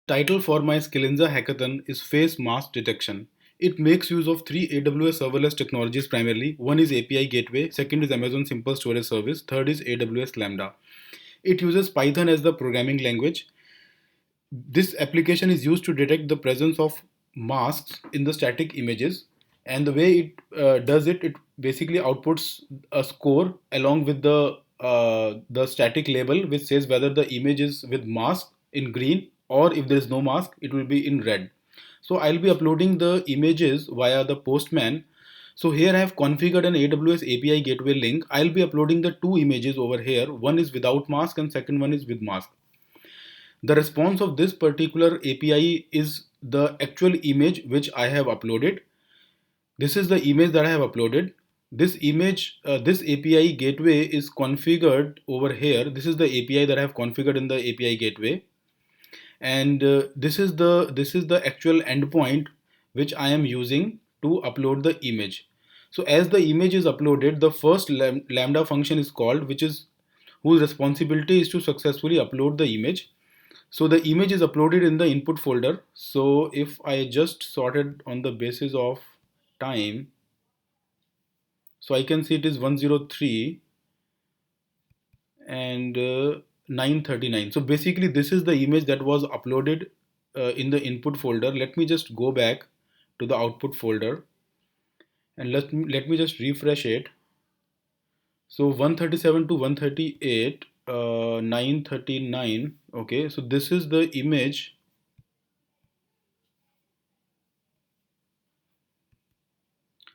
Title for my Skillinza hackathon is Face Mask Detection. It makes use of three AWS serverless technologies primarily. One is API Gateway, second is Amazon Simple Storage Service, third is AWS Lambda. It uses Python as the programming language. This application is used to detect the presence of masks in the static images, and the way it does it, it basically outputs a score along with the static label, which says whether the image is with mask in green, or if there is no mask, it will be in red. So I'll be uploading the images via the Postman. So here I have configured an AWS API gateway link. I'll be uploading the two images over here. One is without mask and second one is with mask. The response of this particular API is the actual image which I have uploaded. This is the image that I have uploaded. This image, this API gateway is configured over here. This is the API that I have configured in the API gateway, and this is the actual endpoint which I am using to upload the image. So as the image is uploaded, the first lambda function is called, which is whose responsibility is to successfully upload the image. So the image is uploaded in the input folder. So if I just sorted on the basis of time, so I can see it is 103 and 939. So basically this is the image that was uploaded in the input folder. Let me just go back to the output folder and let me just refresh it. So 137 to 138, 939. Okay, so this is the image.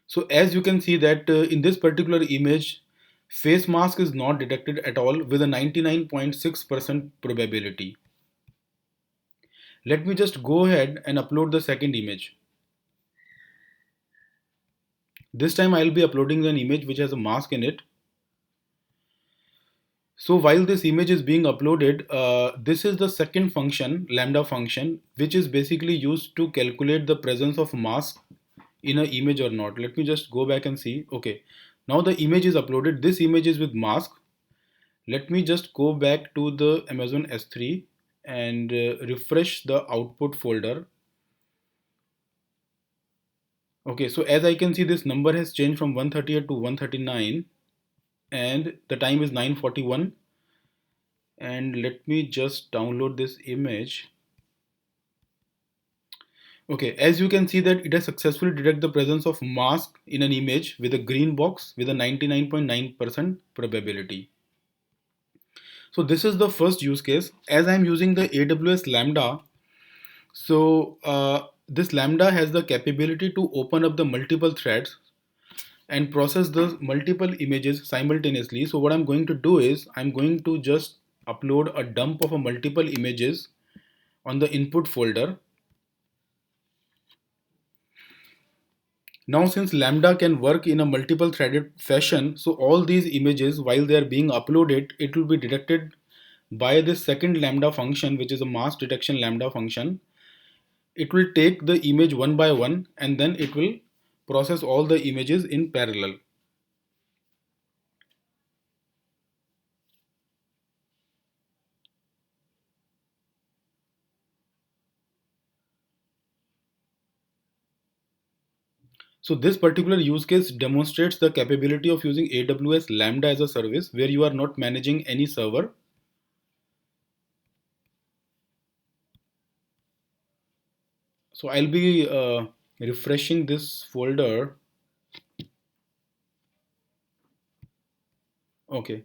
So as you can see that in this particular image, face mask is not detected at all with a 99.6% probability. Let me just go ahead and upload the second image. This time I'll be uploading an image which has a mask in it. So while this image is being uploaded, this is the second function, lambda function, which is basically used to calculate the presence of mask in an image or not. Let me just go back and see. Okay, now the image is uploaded. This image is with mask. Let me just go back to the Amazon S3 and refresh the output folder. Okay, so as I can see, this number has changed from 138 to 139 and the time is 9:41. And let me just download this image. Okay, as you can see that it has successfully detected the presence of mask in an image with a green box with a 99.9% probability. So this is the first use case. As I'm using the AWS Lambda, so this Lambda has the capability to open up the multiple threads and process the multiple images simultaneously. So what I'm going to do is I'm going to just upload a dump of a multiple images on the input folder. Now since Lambda can work in a multiple threaded fashion, so all these images while they are being uploaded, it will be detected by this second Lambda function, which is a mask detection Lambda function. It will take the image one by one and then it will process all the images in parallel. So this particular use case demonstrates the capability of using AWS Lambda as a service where you are not managing any server. So I'll be refreshing this folder. Okay.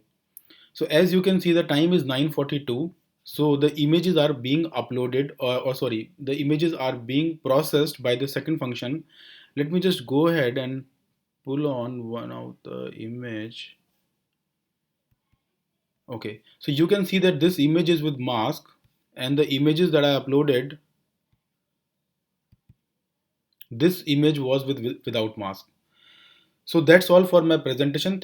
So as you can see, the time is 9:42. So the images are being uploaded, or sorry, the images are being processed by the second function. Let me just go ahead and pull on one of the image. Okay, so you can see that this image is with mask, and the images that I uploaded, this image was without mask. So that's all for my presentation.